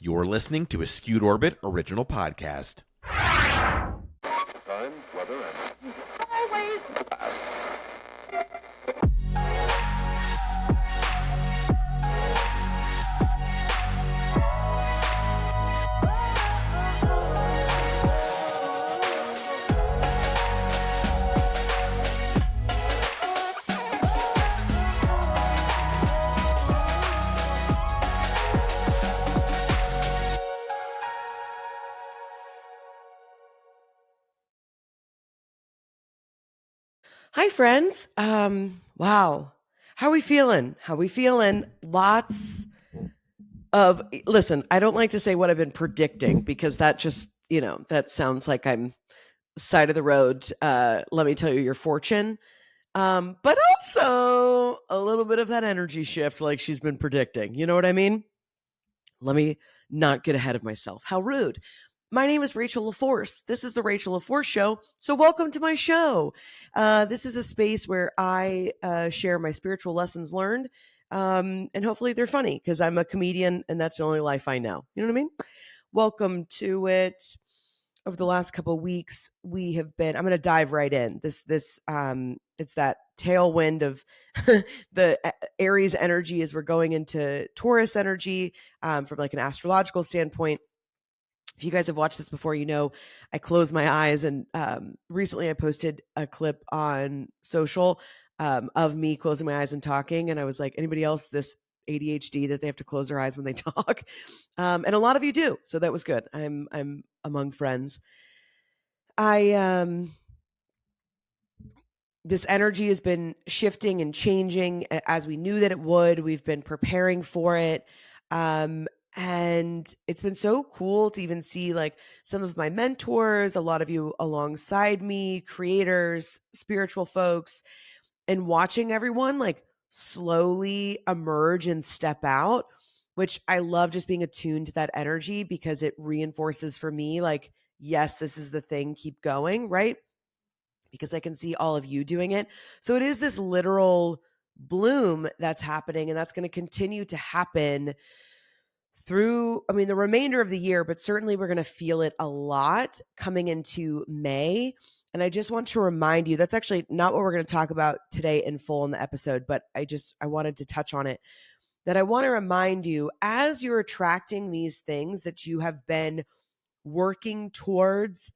You're listening to a Skewed Orbit original podcast. Time, weather, and always pass. Hi, friends. Wow. How are we feeling? Lots of, listen, I don't like to say what I've been predicting because that just, that sounds like I'm side of the road. Let me tell you your fortune. But also a little bit of that energy shift like she's been predicting. You know what I mean? Let me not get ahead of myself. How rude. My name is Rachel LaForce. This is the Rachel LaForce Show. So welcome to my show. This is a space where I share my spiritual lessons learned. And hopefully they're funny because I'm a comedian and that's the only life I know. You know what I mean? Welcome to it. Over the last couple of weeks, we have been, I'm going to dive right in. It's that tailwind of the Aries energy as we're going into Taurus energy from like an astrological standpoint. If you guys have watched this before, you know I close my eyes. And recently I posted a clip on social of me closing my eyes and talking. And I was like, anybody else this ADHD that they have to close their eyes when they talk? And a lot of you do. So that was good. I'm among friends. This energy has been shifting and changing as we knew that it would. We've been preparing for it. And it's been so cool to even see like some of my mentors, a lot of you alongside me, creators, spiritual folks, and watching everyone like slowly emerge and step out, which I love just being attuned to that energy because it reinforces for me like, yes, this is the thing, keep going, right? Because I can see all of you doing it. So it is this literal bloom that's happening, and that's going to continue to happen through, the remainder of the year, but certainly we're going to feel it a lot coming into May. And I just want to remind you, that's actually not what we're going to talk about today in full in the episode, but I wanted to touch on it, that I want to remind you as you're attracting these things that you have been working towards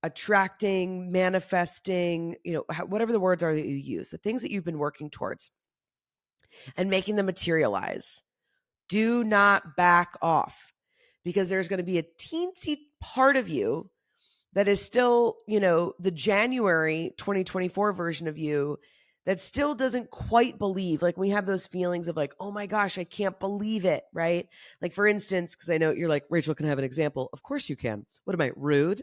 attracting, manifesting, whatever the words are that you use, the things that you've been working towards and making them materialize. Do not back off because there's going to be a teensy part of you that is still, the January 2024 version of you that still doesn't quite believe. Like we have those feelings of like, oh my gosh, I can't believe it, right? Like for instance, because I know you're like, Rachel, can I have an example? Of course you can. What am I, rude?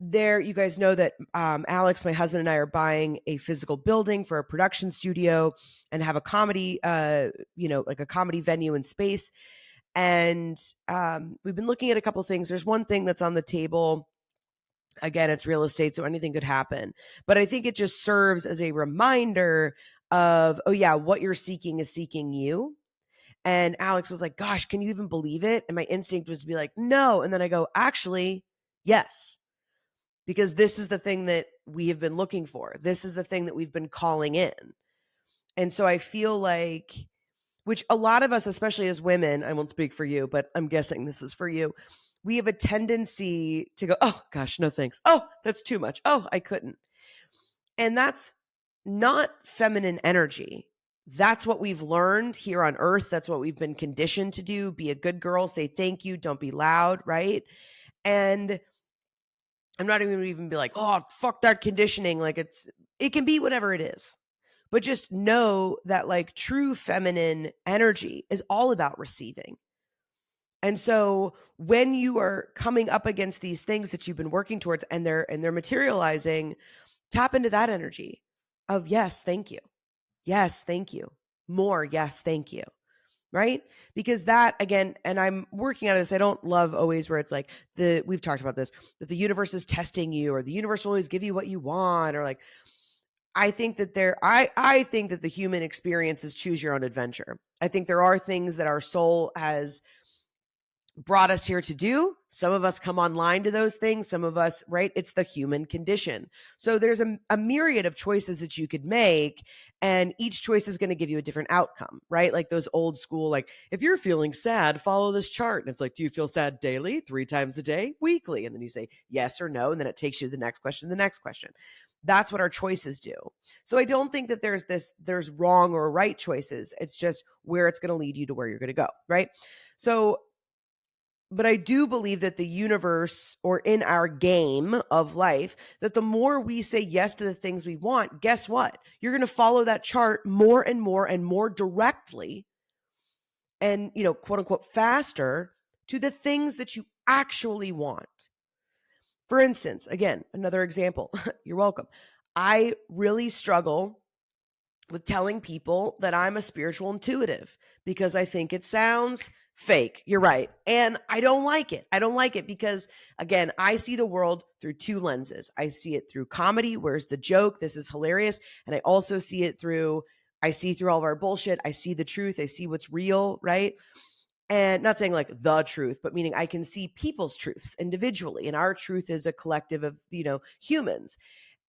You guys know that Alex, my husband, and I are buying a physical building for a production studio and have a comedy, like a comedy venue and space. And we've been looking at a couple of things. There's one thing that's on the table. Again, it's real estate, so anything could happen. But I think it just serves as a reminder of, oh yeah, what you're seeking is seeking you. And Alex was like, gosh, can you even believe it? And my instinct was to be like, no. And then I go, actually, yes. Because this is the thing that we have been looking for. This is the thing that we've been calling in. And so I feel like, which a lot of us, especially as women, I won't speak for you, but I'm guessing this is for you. We have a tendency to go, oh gosh, no thanks. Oh, that's too much. Oh, I couldn't. And that's not feminine energy. That's what we've learned here on earth. That's what we've been conditioned to do. Be a good girl, say thank you, don't be loud, right? And I'm not even be like, oh, fuck that conditioning. Like it can be whatever it is. But just know that like true feminine energy is all about receiving. And so when you are coming up against these things that you've been working towards and they're materializing, tap into that energy of yes, thank you. Yes, thank you. More, yes, thank you. Right? Because that, again, and I'm working out of this, I don't love always where it's like we've talked about this, that the universe is testing you or the universe will always give you what you want, or like, I think that I think that the human experience is choose your own adventure. I think there are things that our soul has brought us here to do. Some of us come online to those things. Some of us, right? It's the human condition. So there's a myriad of choices that you could make, and each choice is going to give you a different outcome, right? Like those old school, like, if you're feeling sad, follow this chart. And it's like, do you feel sad daily, 3 times a day, weekly? And then you say yes or no. And then it takes you to the next question, the next question. That's what our choices do. So I don't think that there's wrong or right choices. It's just where it's going to lead you to where you're going to go, right? So, but I do believe that the universe, or in our game of life, that the more we say yes to the things we want, guess what? You're going to follow that chart more and more and more directly and, quote unquote, faster to the things that you actually want. For instance, again, another example, you're welcome. I really struggle with telling people that I'm a spiritual intuitive because I think it sounds fake. You're right. And I don't like it. I don't like it because, again, I see the world through 2 lenses. I see it through comedy. Where's the joke? This is hilarious. And I also see it through all of our bullshit. I see the truth. I see what's real, right? And not saying like the truth, but meaning I can see people's truths individually. And our truth is a collective of, humans.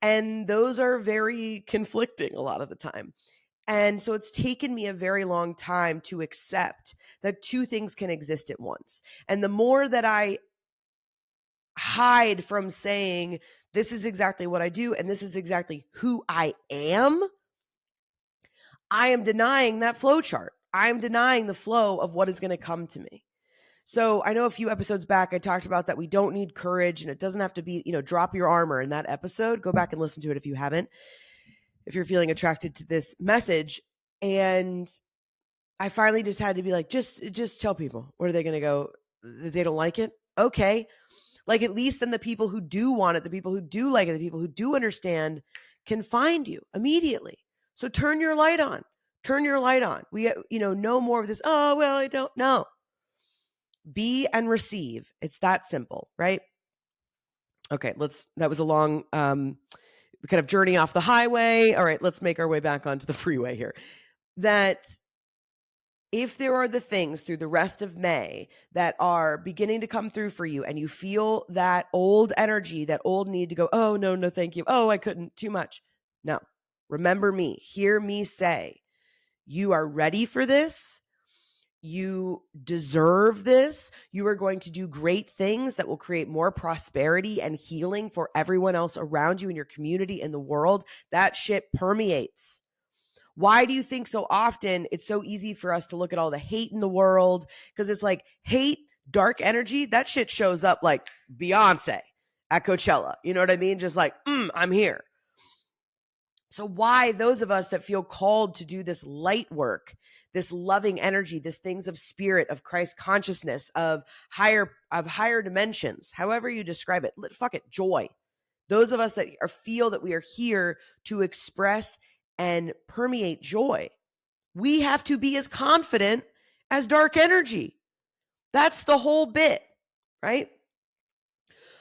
And those are very conflicting a lot of the time. And so it's taken me a very long time to accept that 2 things can exist at once. And the more that I hide from saying, this is exactly what I do, and this is exactly who I am denying that flow chart. I'm denying the flow of what is going to come to me. So I know a few episodes back, I talked about that we don't need courage, and it doesn't have to be, drop your armor in that episode. Go back and listen to it if you haven't, if you're feeling attracted to this message. And I finally just had to be like, just tell people. What are they going to go? They don't like it? Okay. Like, at least then the people who do want it, the people who do like it, the people who do understand can find you immediately. So turn your light on. Turn your light on. We, no more of this, oh, well, I don't know. Be and receive. It's that simple, right? Okay, that was a long kind of journey off the highway. All right, let's make our way back onto the freeway here. That if there are the things through the rest of May that are beginning to come through for you, and you feel that old energy, that old need to go, oh, no, thank you. Oh, I couldn't, too much. No, remember me, hear me say, you are ready for this. You deserve this. You are going to do great things that will create more prosperity and healing for everyone else around you in your community, in the world. That shit permeates. Why do you think so often it's so easy for us to look at all the hate in the world? Because it's like hate, dark energy, that shit shows up like Beyonce at Coachella. You know what I mean? Just like, I'm here. So why those of us that feel called to do this light work, this loving energy, this things of spirit, of Christ consciousness, of higher dimensions, however you describe it, fuck it, joy. Those of us that feel that we are here to express and permeate joy, we have to be as confident as dark energy. That's the whole bit, right?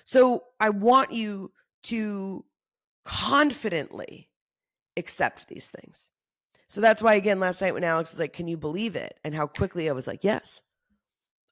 So I want you to confidently accept these things. So that's why, again, last night when Alex was like, can you believe it? And how quickly I was like, yes,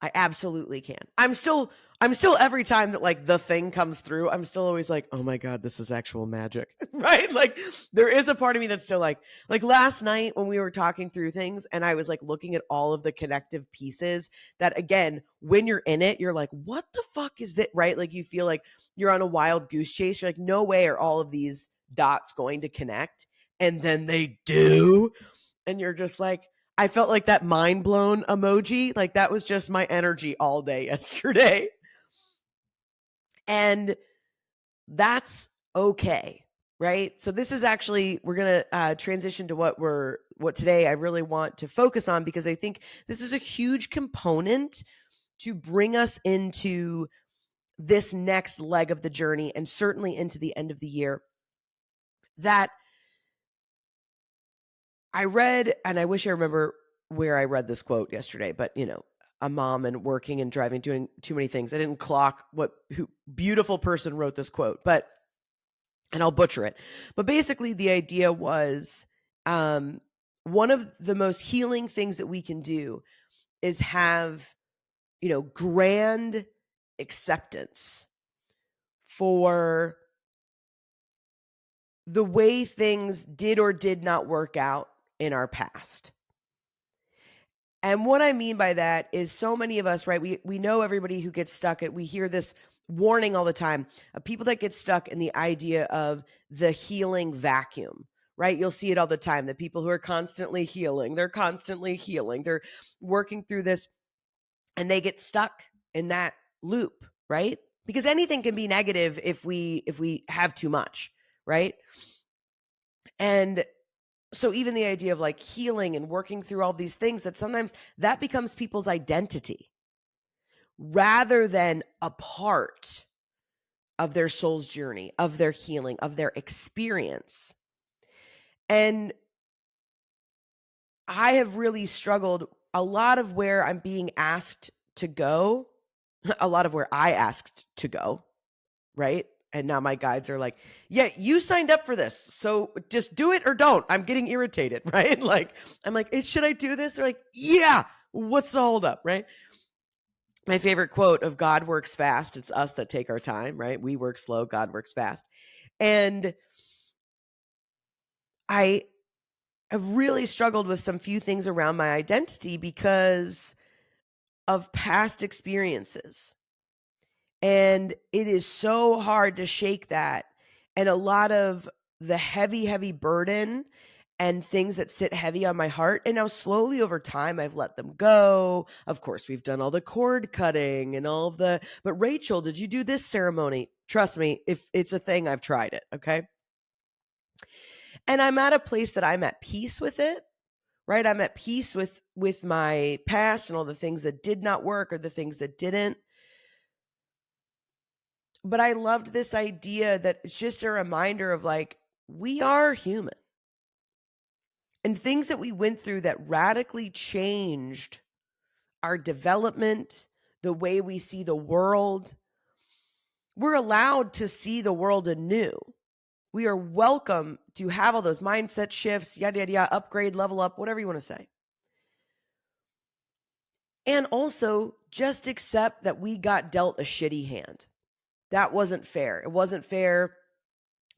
I absolutely can. I'm still every time that like the thing comes through, I'm still always like, oh my God, this is actual magic, right? Like there is a part of me that's still like last night when we were talking through things and I was like looking at all of the connective pieces that, again, when you're in it, you're like, what the fuck is that? Right? Like you feel like you're on a wild goose chase. You're like, no way are all of these dots going to connect. And then they do. And you're just like, I felt like that mind blown emoji. Like that was just my energy all day yesterday. And that's okay. Right. So this is actually, we're going to transition to what today I really want to focus on, because I think this is a huge component to bring us into this next leg of the journey, and certainly into the end of the year, that I read, and I wish I remember where I read this quote yesterday, but a mom and working and driving, doing too many things. I didn't clock who beautiful person wrote this quote, but and I'll butcher it. But basically the idea was one of the most healing things that we can do is have, grand acceptance for the way things did or did not work out in our past. And what I mean by that is so many of us, right? We know everybody who gets stuck at, we hear this warning all the time of people that get stuck in the idea of the healing vacuum, right? You'll see it all the time. The people who are constantly healing, they're working through this and they get stuck in that loop, right? Because anything can be negative if we have too much, right? And so even the idea of like healing and working through all these things, that sometimes that becomes people's identity rather than a part of their soul's journey, of their healing, of their experience. And I have really struggled a lot of where I'm being asked to go, a lot of where I asked to go, right? And now my guides are like, yeah, you signed up for this. So just do it or don't. I'm getting irritated, right? Like, I'm like, should I do this? They're like, yeah, what's the holdup, right? My favorite quote of God works fast. It's us that take our time, right? We work slow, God works fast. And I have really struggled with some few things around my identity because of past experiences. And it is so hard to shake that. And a lot of the heavy, heavy burden and things that sit heavy on my heart. And now slowly over time, I've let them go. Of course, we've done all the cord cutting and all of but Rachel, did you do this ceremony? Trust me, if it's a thing, I've tried it. Okay. And I'm at a place that I'm at peace with it, right? I'm at peace with my past and all the things that did not work or the things that didn't. But I loved this idea that it's just a reminder of like, we are human. And things that we went through that radically changed our development, the way we see the world. We're allowed to see the world anew. We are welcome to have all those mindset shifts, yada, yada, yada, upgrade, level up, whatever you want to say. And also just accept that we got dealt a shitty hand. That wasn't fair. It wasn't fair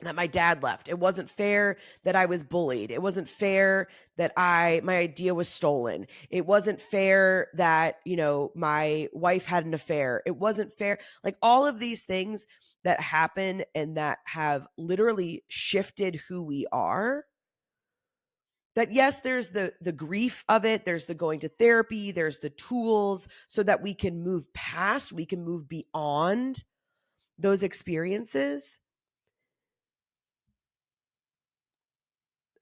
that my dad left. It wasn't fair that I was bullied. It wasn't fair that my idea was stolen. It wasn't fair that, my wife had an affair. It wasn't fair. Like all of these things that happen and that have literally shifted who we are. That yes, there's the grief of it. There's the going to therapy. There's the tools so that we can move past, we can move beyond those experiences.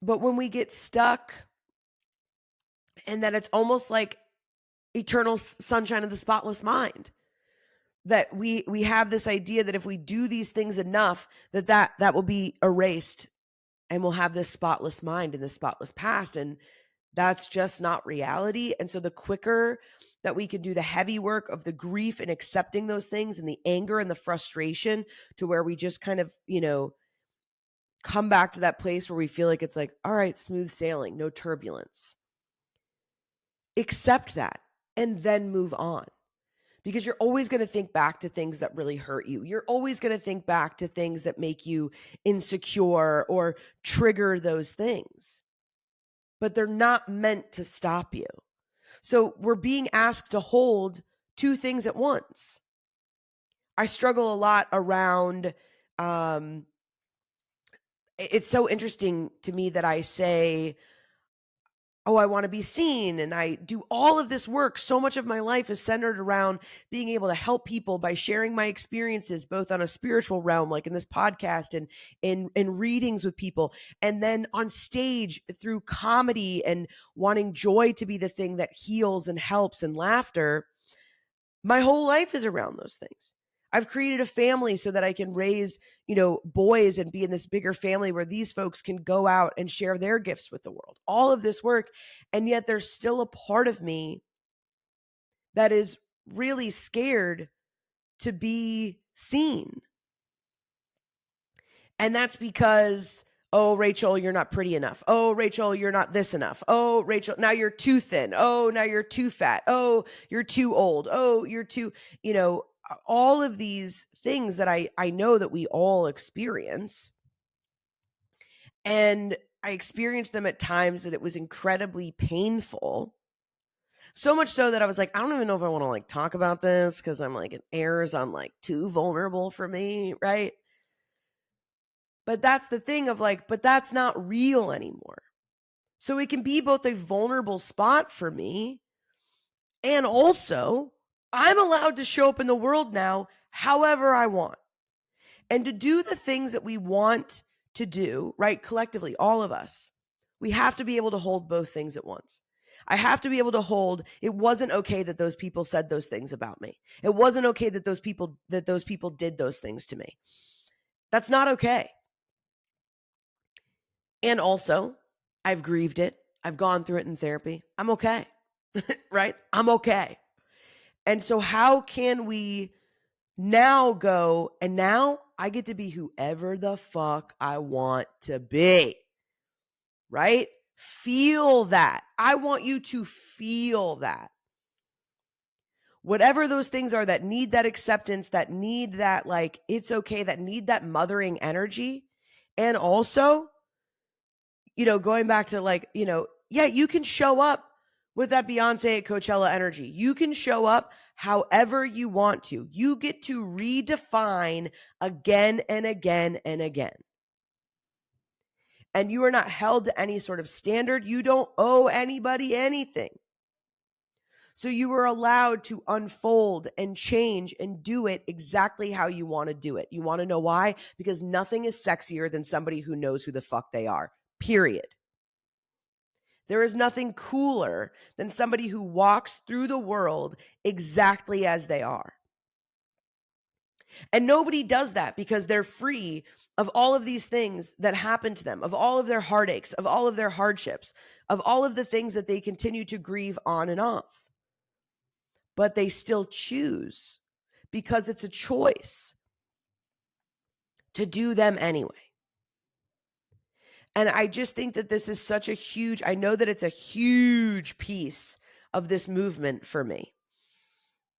But when we get stuck and that it's almost like eternal sunshine of the spotless mind, that we have this idea that if we do these things enough, that will be erased and we'll have this spotless mind and this spotless past. And that's just not reality. And so the quicker that we can do the heavy work of the grief and accepting those things and the anger and the frustration to where we just kind of, come back to that place where we feel like it's like, all right, smooth sailing, no turbulence. Accept that and then move on. Because you're always going to think back to things that really hurt you. You're always going to think back to things that make you insecure or trigger those things. But they're not meant to stop you. So we're being asked to hold two things at once. I struggle a lot around, it's so interesting to me that I say, oh, I want to be seen. And I do all of this work. So much of my life is centered around being able to help people by sharing my experiences, both on a spiritual realm, like in this podcast and in readings with people. And then on stage through comedy and wanting joy to be the thing that heals and helps and laughter. My whole life is around those things. I've created a family so that I can raise, boys and be in this bigger family where these folks can go out and share their gifts with the world. All of this work. And yet there's still a part of me that is really scared to be seen. And that's because, oh, Rachel, you're not pretty enough. Oh, Rachel, you're not this enough. Oh, Rachel, now you're too thin. Oh, now you're too fat. Oh, you're too old. Oh, you're too, all of these things that I know that we all experience. And I experienced them at times that it was incredibly painful. So much so that I was like, I don't even know if I want to like talk about this because I'm like, it airs on like too vulnerable for me, right? But that's the thing of like, but that's not real anymore. So it can be both a vulnerable spot for me, and also I'm allowed to show up in the world now however I want and to do the things that we want to do, right? Collectively, all of us, we have to be able to hold both things at once. I have to be able to hold, it wasn't okay that those people said those things about me. It wasn't okay that those people did those things to me. That's not okay. And also, I've grieved it. I've gone through it in therapy. I'm okay. Right? I'm okay. And so how can we now go, and now I get to be whoever the fuck I want to be, right? Feel that. I want you to feel that. Whatever those things are that need that acceptance, that need that, like, it's okay, that need that mothering energy. And also, going back to like, yeah, you can show up with that Beyonce at Coachella energy. You can show up however you want to. You get to redefine again and again and again. And you are not held to any sort of standard. You don't owe anybody anything. So you are allowed to unfold and change and do it exactly how you want to do it. You want to know why? Because nothing is sexier than somebody who knows who the fuck they are, period. There is nothing cooler than somebody who walks through the world exactly as they are. And nobody does that because they're free of all of these things that happen to them, of all of their heartaches, of all of their hardships, of all of the things that they continue to grieve on and off. But they still choose because it's a choice to do them anyway. And I just think that this is such a huge, I know that it's a huge piece of this movement for me.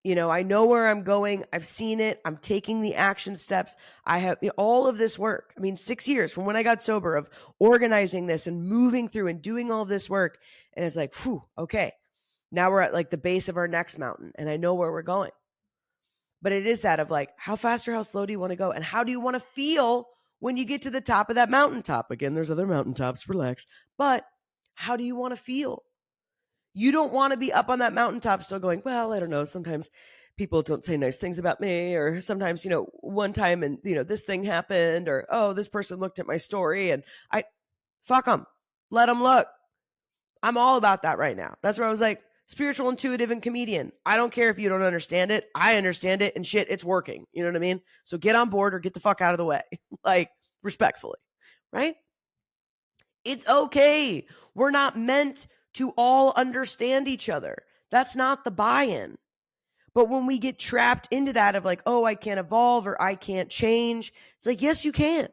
I know where I'm going. I've seen it. I'm taking the action steps. I have all of this work. 6 years from when I got sober of organizing this and moving through and doing all of this work. And it's like, whew, okay. Now we're at like the base of our next mountain and I know where we're going. But it is that of like, how fast or how slow do you want to go? And how do you want to feel when you get to the top of that mountaintop? Again, there's other mountaintops, relax. But how do you want to feel? You don't want to be up on that mountaintop still going, well, I don't know. Sometimes people don't say nice things about me, or sometimes, one time and, this thing happened, or, oh, this person looked at my story and fuck them. Let them look. I'm all about that right now. That's where I was like, spiritual, intuitive, and comedian. I don't care if you don't understand it. I understand it and shit, it's working. You know what I mean? So get on board or get the fuck out of the way, like respectfully, right? It's okay. We're not meant to all understand each other. That's not the buy-in. But when we get trapped into that of like, oh, I can't evolve or I can't change, it's like, yes, you can.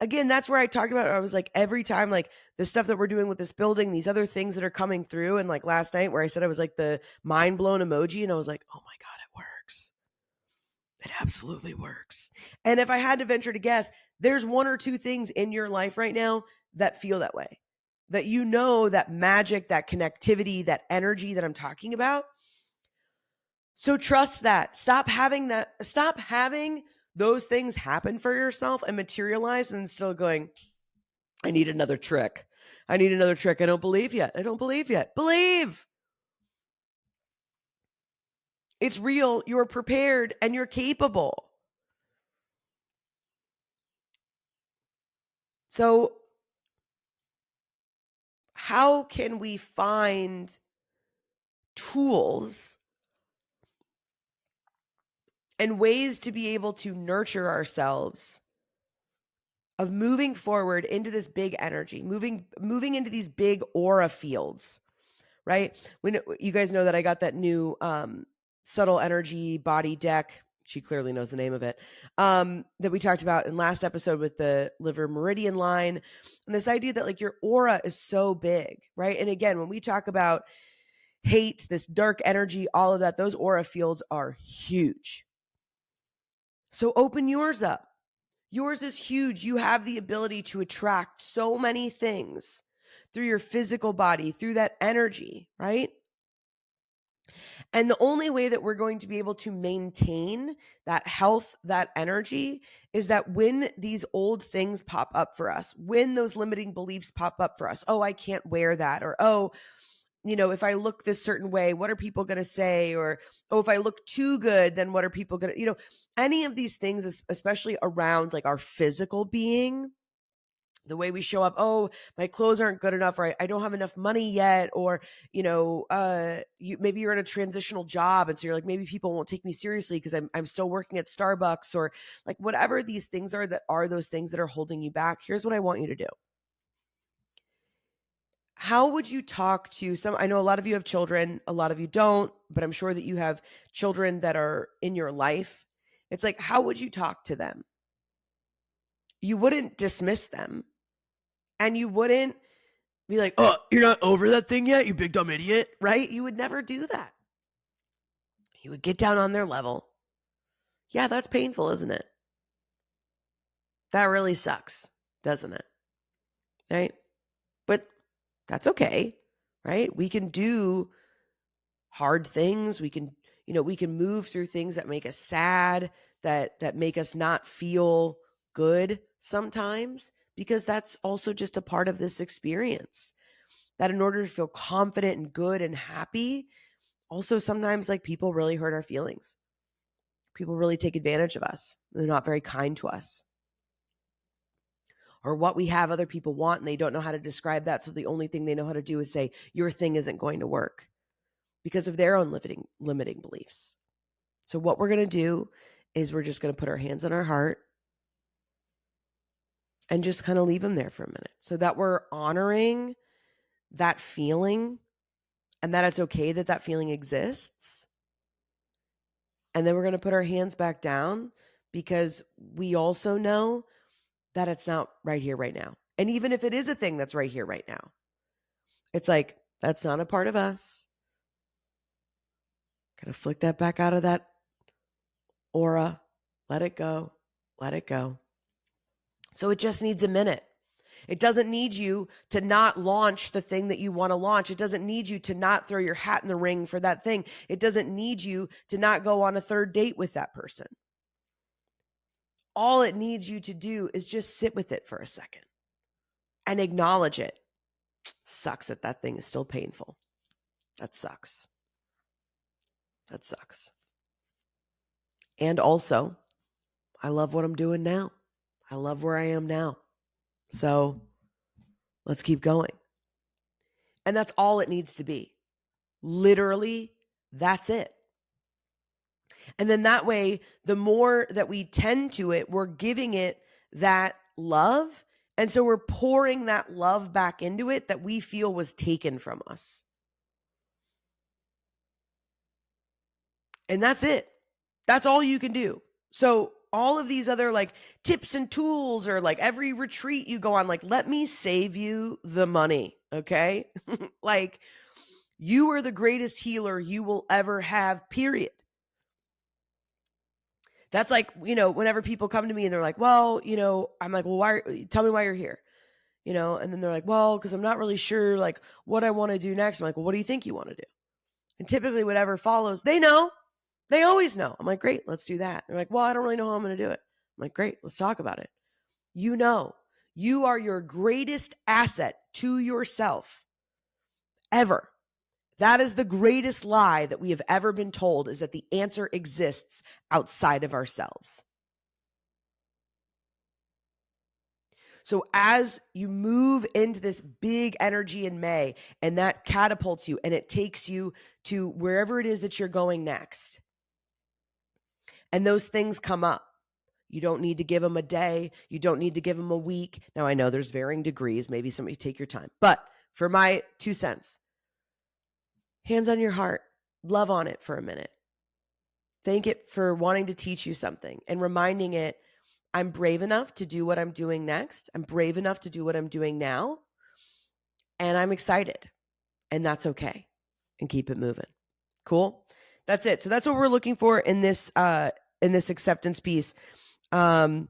Again, that's where I talked about it. I was like, every time, like the stuff that we're doing with this building, these other things that are coming through. And like last night where I said I was like the mind blown emoji, and I was like, oh my God, it works. It absolutely works. And if I had to venture to guess, there's one or two things in your life right now that feel that way, that that magic, that connectivity, that energy that I'm talking about. So trust that. Stop having those things happen for yourself and materialize and then still going, I need another trick. I need another trick. I don't believe yet. I don't believe yet. Believe. It's real. You're prepared and you're capable. So how can we find tools and ways to be able to nurture ourselves of moving forward into this big energy, moving into these big aura fields, right? When you guys know that I got that new subtle energy body deck She clearly knows the name of it, that we talked about in last episode with the liver meridian line. And this idea that like your aura is so big, right? And again, when we talk about hate, this dark energy, all of that, those aura fields are huge. So open yours up. Yours is huge. You have the ability to attract so many things through your physical body, through that energy, right? And the only way that we're going to be able to maintain that health, that energy, is that when these old things pop up for us, when those limiting beliefs pop up for us, oh, I can't wear that, or oh, if I look this certain way, what are people going to say? Or, oh, if I look too good, then what are people going to, any of these things, especially around like our physical being, the way we show up, oh, my clothes aren't good enough, or I don't have enough money yet, or, maybe you're in a transitional job. And so you're like, maybe people won't take me seriously because I'm still working at Starbucks, or like whatever these things are that are those things that are holding you back. Here's what I want you to do. How would you talk to I know a lot of you have children, a lot of you don't, but I'm sure that you have children that are in your life. It's like, how would you talk to them? You wouldn't dismiss them. And you wouldn't be like, oh, you're not over that thing yet, you big dumb idiot, right? You would never do that. You would get down on their level. Yeah, that's painful, isn't it? That really sucks, doesn't it? Right? But that's okay, right? We can do hard things. We can move through things that make us sad, that make us not feel good sometimes, because that's also just a part of this experience. That in order to feel confident and good and happy, also sometimes like people really hurt our feelings. People really take advantage of us. They're not very kind to us. Or what we have other people want and they don't know how to describe that. So the only thing they know how to do is say, your thing isn't going to work, because of their own limiting beliefs. So what we're going to do is we're just going to put our hands on our heart and just kind of leave them there for a minute, so that we're honoring that feeling and that it's okay that that feeling exists. And then we're going to put our hands back down, because we also know that it's not right here, right now. And even if it is a thing that's right here, right now, it's like, that's not a part of us. Kind of flick that back out of that aura. Let it go. Let it go. So it just needs a minute. It doesn't need you to not launch the thing that you want to launch. It doesn't need you to not throw your hat in the ring for that thing. It doesn't need you to not go on a third date with that person. All it needs you to do is just sit with it for a second and acknowledge it. Sucks that that thing is still painful. That sucks. That sucks. And also, I love what I'm doing now. I love where I am now. So let's keep going. And that's all it needs to be. Literally, that's it. And then that way, the more that we tend to it, we're giving it that love. And so we're pouring that love back into it that we feel was taken from us. And that's it. That's all you can do. So all of these other like tips and tools, or like every retreat you go on, like, let me save you the money. Okay. Like, you are the greatest healer you will ever have, period. That's like, whenever people come to me and they're like, well, I'm like, well, tell me why you're here, and then they're like, well, because I'm not really sure like what I want to do next. I'm like, well, what do you think you want to do? And typically whatever follows, they know. They always know. I'm like, great, let's do that. They're like, well, I don't really know how I'm going to do it. I'm like, great, let's talk about it. You are your greatest asset to yourself ever. That is the greatest lie that we have ever been told, is that the answer exists outside of ourselves. So as you move into this big energy in May, and that catapults you and it takes you to wherever it is that you're going next, and those things come up, you don't need to give them a day. You don't need to give them a week. Now, I know there's varying degrees. Maybe somebody take your time. But for my 2 cents, hands on your heart, love on it for a minute. Thank it for wanting to teach you something and reminding it, I'm brave enough to do what I'm doing next. I'm brave enough to do what I'm doing now. And I'm excited. And that's okay. And keep it moving. Cool. That's it. So that's what we're looking for in this acceptance piece. And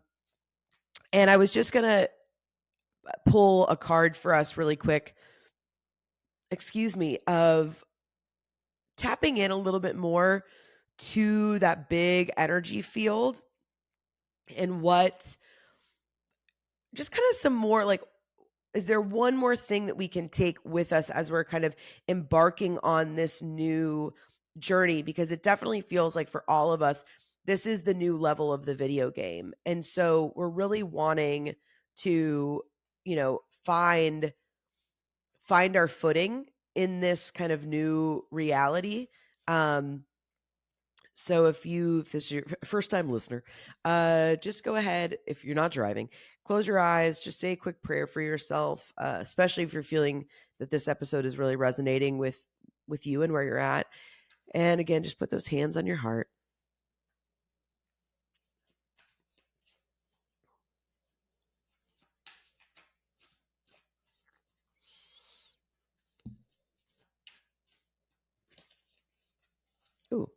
I was just gonna pull a card for us really quick. Excuse me, of tapping in a little bit more to that big energy field and what just kind of some more like, is there one more thing that we can take with us as we're kind of embarking on this new journey? Because it definitely feels like for all of us, this is the new level of the video game. And so we're really wanting to, find our footing in this kind of new reality. So if this is your first time listener, just go ahead. If you're not driving, close your eyes, just say a quick prayer for yourself, especially if you're feeling that this episode is really resonating with you and where you're at. And again, just put those hands on your heart. Ooh.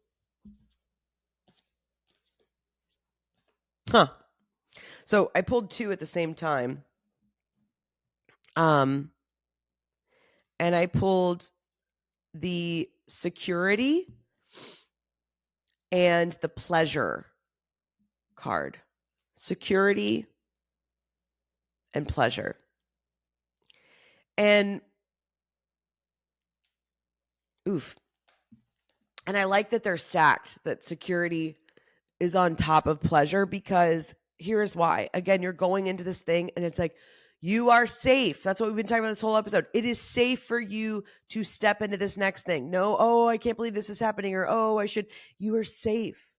Huh. So I pulled two at the same time. And I pulled the security and the pleasure card. Security and pleasure. And oof. And I like that they're stacked, that security is on top of pleasure, because here's why. Again, you're going into this thing and it's like, you are safe. That's what we've been talking about this whole episode. It is safe for you to step into this next thing. No, oh, I can't believe this is happening, or oh, I should. You are safe.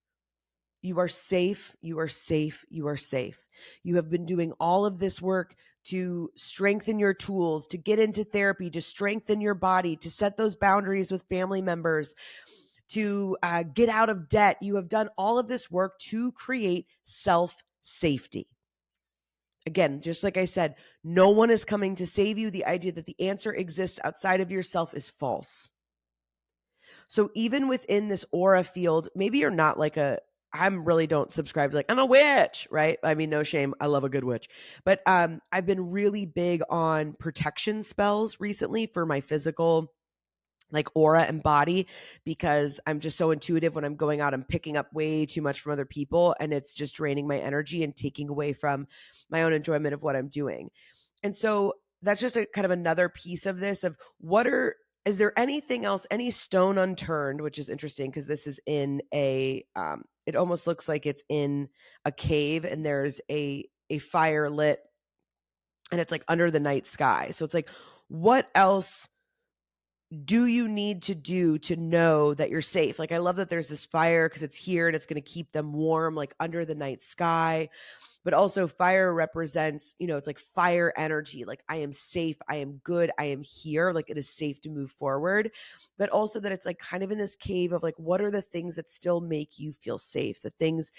You are safe. You are safe. You are safe. You have been doing all of this work to strengthen your tools, to get into therapy, to strengthen your body, to set those boundaries with family members, to get out of debt. You have done all of this work to create self-safety. Again, just like I said, no one is coming to save you. The idea that the answer exists outside of yourself is false. So even within this aura field, maybe you're not like really don't subscribe to like, I'm a witch, right? I mean, no shame. I love a good witch. But I've been really big on protection spells recently for my physical like aura and body, because I'm just so intuitive. When I'm going out, I'm picking up way too much from other people, and it's just draining my energy and taking away from my own enjoyment of what I'm doing. And so that's just a kind of another piece of this of is there anything else, any stone unturned, which is interesting because this is in it almost looks like it's in a cave and there's a fire lit and it's like under the night sky. So it's like, what else do you need to do to know that you're safe? Like, I love that there's this fire because it's here and it's going to keep them warm, like under the night sky. But also fire represents, it's like fire energy. Like, I am safe. I am good. I am here. Like, it is safe to move forward. But also that it's like kind of in this cave of like, what are the things that still make you feel safe? The things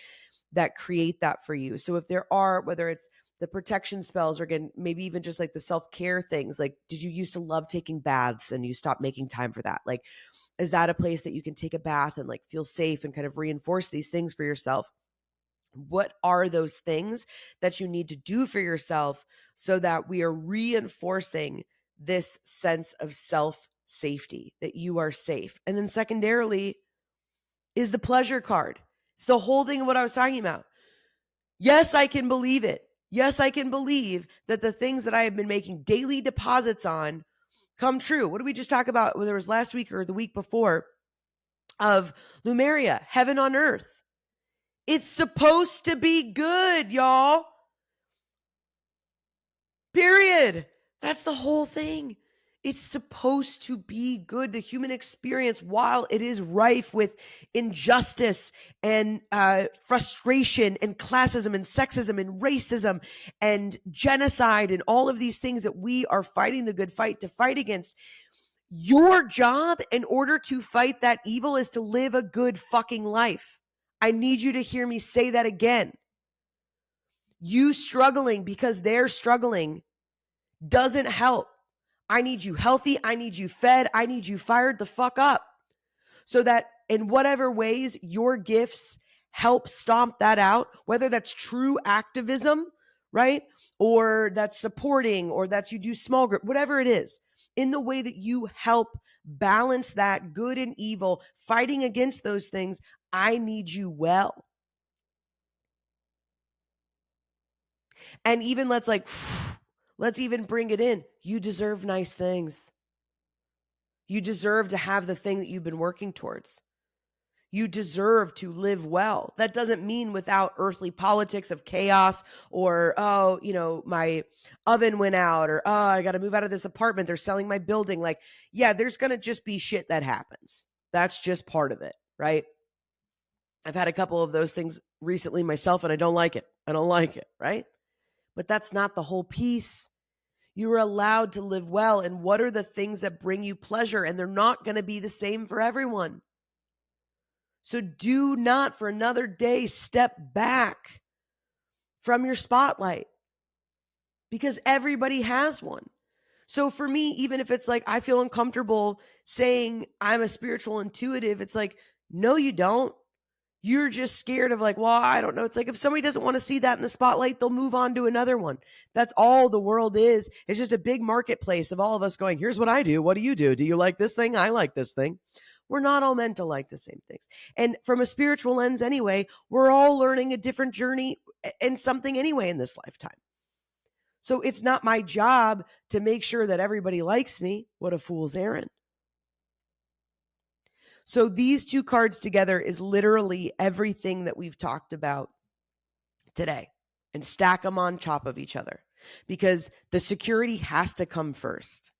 that create that for you. So if there are, whether it's the protection spells, or again, maybe even just like the self-care things, like, did you used to love taking baths and you stopped making time for that? Like, is that a place that you can take a bath and like feel safe and kind of reinforce these things for yourself? What are those things that you need to do for yourself so that we are reinforcing this sense of self-safety, that you are safe? And then secondarily is the pleasure card. It's the whole thing of what I was talking about. Yes, I can believe it. Yes, I can believe that the things that I have been making daily deposits on come true. What did we just talk about, whether it was last week or the week before, of Lumeria, heaven on earth? It's supposed to be good, y'all. Period. That's the whole thing. It's supposed to be good. The human experience, while it is rife with injustice and frustration and classism and sexism and racism and genocide and all of these things that we are fighting the good fight to fight against, your job in order to fight that evil is to live a good fucking life. I need you to hear me say that again. You struggling because they're struggling doesn't help. I need you healthy. I need you fed. I need you fired the fuck up so that in whatever ways your gifts help stomp that out, whether that's true activism, right? Or that's supporting, or that's you do small group, whatever it is, in the way that you help balance that good and evil, fighting against those things, I need you well. And even let's even bring it in. You deserve nice things. You deserve to have the thing that you've been working towards. You deserve to live well. That doesn't mean without earthly politics of chaos or, my oven went out, or, I got to move out of this apartment. They're selling my building. Like, yeah, there's going to just be shit that happens. That's just part of it, right? I've had a couple of those things recently myself, and I don't like it. Right? But that's not the whole piece. You are allowed to live well. And what are the things that bring you pleasure? And they're not going to be the same for everyone. So do not for another day step back from your spotlight, because everybody has one. So for me, even if it's like I feel uncomfortable saying I'm a spiritual intuitive, it's like, no, you don't. You're just scared of like, well, I don't know. It's like if somebody doesn't want to see that in the spotlight, they'll move on to another one. That's all the world is. It's just a big marketplace of all of us going, here's what I do. What do you do? Do you like this thing? I like this thing. We're not all meant to like the same things. And from a spiritual lens anyway, we're all learning a different journey and something anyway in this lifetime. So it's not my job to make sure that everybody likes me. What a fool's errand. So these two cards together is literally everything that we've talked about today, and stack them on top of each other because the security has to come first.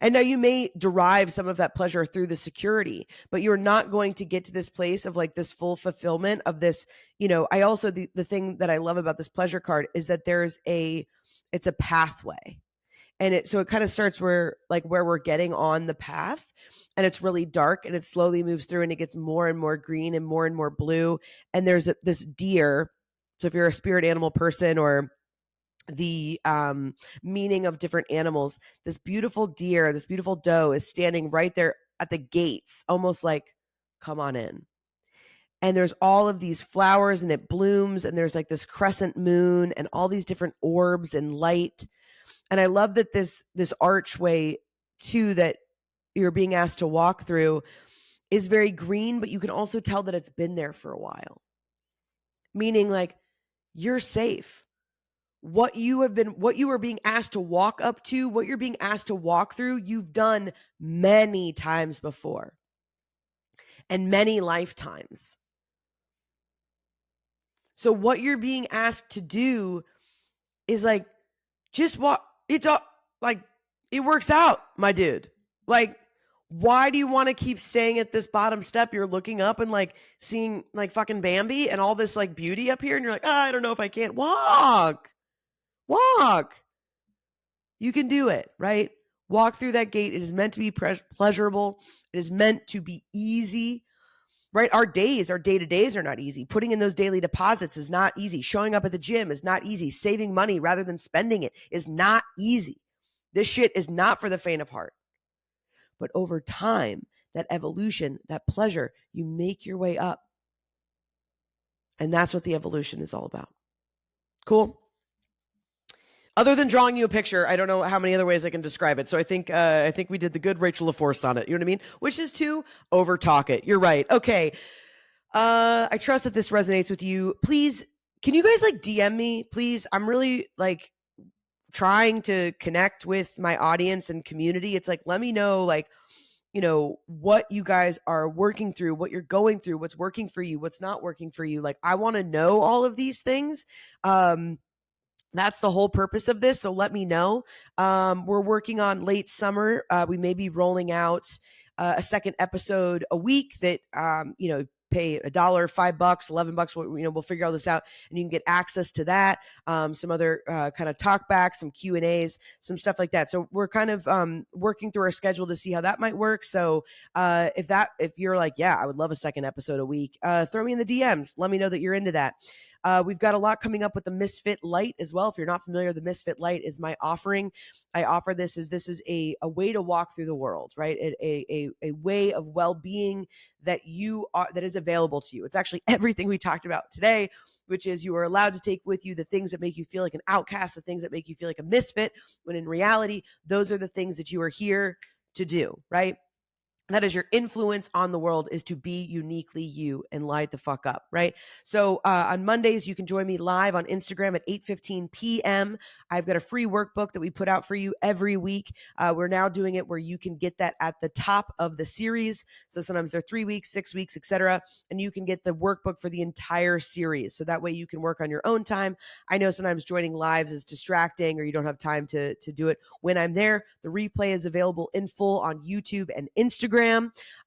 And now you may derive some of that pleasure through the security, but you're not going to get to this place of like this full fulfillment of this. I also, the thing that I love about this pleasure card is that it's a pathway. And it kind of starts where we're getting on the path, and it's really dark, and it slowly moves through, and it gets more and more green and more blue. And there's this deer. So if you're a spirit animal person, or the meaning of different animals, this beautiful deer, this beautiful doe is standing right there at the gates, almost like, come on in. And there's all of these flowers, and it blooms, and there's like this crescent moon and all these different orbs and light. And I love that this archway too that you're being asked to walk through is very green, but you can also tell that it's been there for a while. Meaning like you're safe. What you are being asked to walk up to, what you're being asked to walk through, you've done many times before and many lifetimes. So what you're being asked to do is like, just walk. It's all like, it works out, my dude. Like, why do you want to keep staying at this bottom step? You're looking up and like seeing like fucking Bambi and all this like beauty up here. And you're like, I don't know if I can. Walk. You can do it, right? Walk through that gate. It is meant to be pleasurable. It is meant to be easy, right? Our day-to-days are not easy. Putting in those daily deposits is not easy. Showing up at the gym is not easy. Saving money rather than spending it is not easy. This shit is not for the faint of heart. But over time, that evolution, that pleasure, you make your way up. And that's what the evolution is all about. Cool. Other than drawing you a picture, I don't know how many other ways I can describe it. So I think we did the good Rachel LaForce on it. You know what I mean? Which is to over talk it. You're right. Okay. I trust that this resonates with you. Please, can you guys like DM me, please? I'm really like trying to connect with my audience and community. It's like, let me know, like, what you guys are working through, what you're going through, what's working for you, what's not working for you. Like, I want to know all of these things. That's the whole purpose of this. So let me know. We're working on late summer. We may be rolling out a second episode a week that, pay $1, $5, $11. We'll figure all this out, and you can get access to that. Some other kind of talkbacks, some Q&As, some stuff like that. So we're kind of working through our schedule to see how that might work. So if you're like, yeah, I would love a second episode a week, throw me in the DMs. Let me know that you're into that. We've got a lot coming up with the Misfit Light as well. If you're not familiar, the Misfit Light is my offering. I offer this is a way to walk through the world, right? A way of well-being that is available to you. It's actually everything we talked about today, which is you are allowed to take with you the things that make you feel like an outcast, the things that make you feel like a misfit, when in reality, those are the things that you are here to do, right? That is your influence on the world, is to be uniquely you and light the fuck up, right? So on Mondays, you can join me live on Instagram at 8:15 p.m. I've got a free workbook that we put out for you every week. We're now doing it where you can get that at the top of the series. So sometimes they're 3 weeks, 6 weeks, etc. And you can get the workbook for the entire series. So that way you can work on your own time. I know sometimes joining lives is distracting, or you don't have time to do it. When I'm there, the replay is available in full on YouTube and Instagram.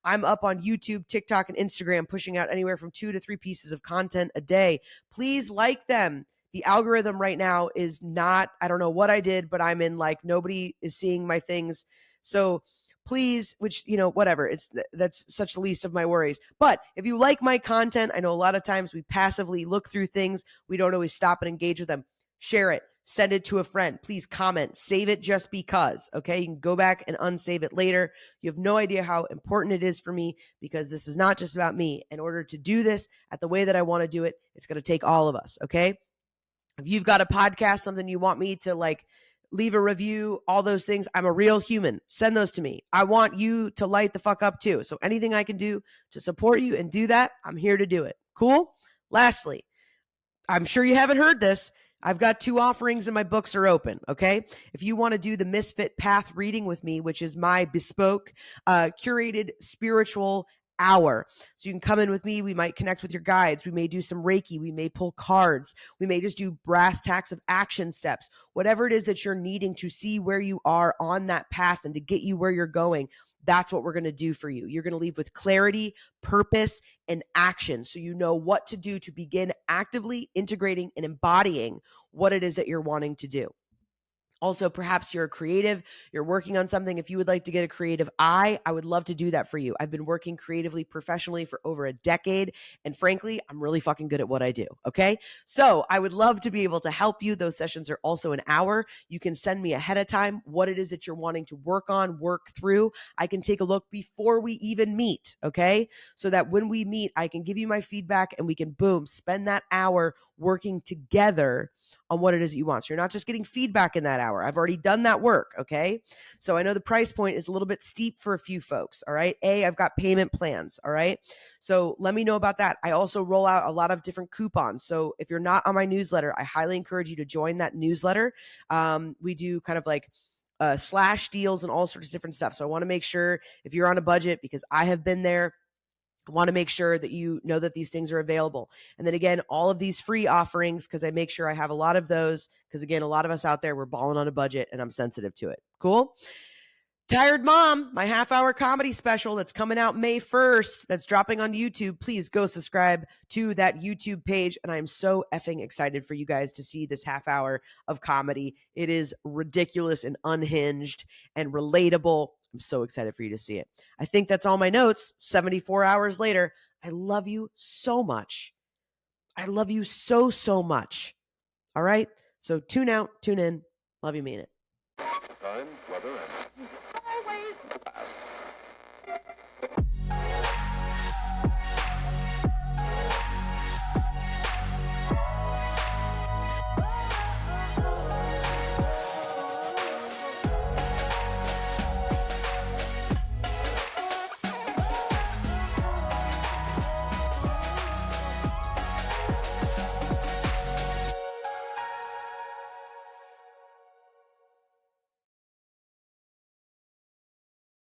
I'm up on YouTube, TikTok, and Instagram, pushing out anywhere from 2 to 3 pieces of content a day. Please like them. The algorithm right now is not, I don't know what I did, but I'm in like, nobody is seeing my things. So please, which, whatever, that's such the least of my worries. But if you like my content, I know a lot of times we passively look through things. We don't always stop and engage with them. Share it. Send it to a friend. Please comment. Save it just because, okay? You can go back and unsave it later. You have no idea how important it is for me, because this is not just about me. In order to do this at the way that I want to do it, it's going to take all of us, okay? If you've got a podcast, something you want me to like, leave a review, all those things, I'm a real human. Send those to me. I want you to light the fuck up too. So anything I can do to support you and do that, I'm here to do it. Cool? Lastly, I'm sure you haven't heard this. I've got 2 offerings and my books are open, okay? If you want to do the Misfit Path reading with me, which is my bespoke, curated spiritual hour. So you can come in with me. We might connect with your guides. We may do some Reiki. We may pull cards. We may just do brass tacks of action steps. Whatever it is that you're needing to see where you are on that path and to get you where you're going, that's what we're going to do for you. You're going to leave with clarity, purpose, and action, so you know what to do to begin actively integrating and embodying what it is that you're wanting to do. Also, perhaps you're a creative, you're working on something. If you would like to get a creative eye, I would love to do that for you. I've been working creatively, professionally for over a decade. And frankly, I'm really fucking good at what I do. Okay. So I would love to be able to help you. Those sessions are also an hour. You can send me ahead of time what it is that you're wanting to work on, work through. I can take a look before we even meet. Okay. So that when we meet, I can give you my feedback and we can, boom, spend that hour working together on what it is that you want. So you're not just getting feedback in that hour. I've already done that work, okay? So I know the price point is a little bit steep for a few folks, all right? I've got payment plans, all right? So let me know about that. I also roll out a lot of different coupons. So if you're not on my newsletter, I highly encourage you to join that newsletter. We do kind of like slash deals and all sorts of different stuff. So I want to make sure, if you're on a budget, because I have been there, I want to make sure that you know that these things are available. And then again, all of these free offerings, because I make sure I have a lot of those, because again, a lot of us out there, we're balling on a budget and I'm sensitive to it. Cool? Tired Mom, my half-hour comedy special that's coming out May 1st, that's dropping on YouTube. Please go subscribe to that YouTube page. And I'm so effing excited for you guys to see this half hour of comedy. It is ridiculous and unhinged and relatable. I'm so excited for you to see it. I think that's all my notes. 74 hours later. I love you so much. I love you so, so much. All right? So tune out, tune in. Love you, mean it. Time, weather, and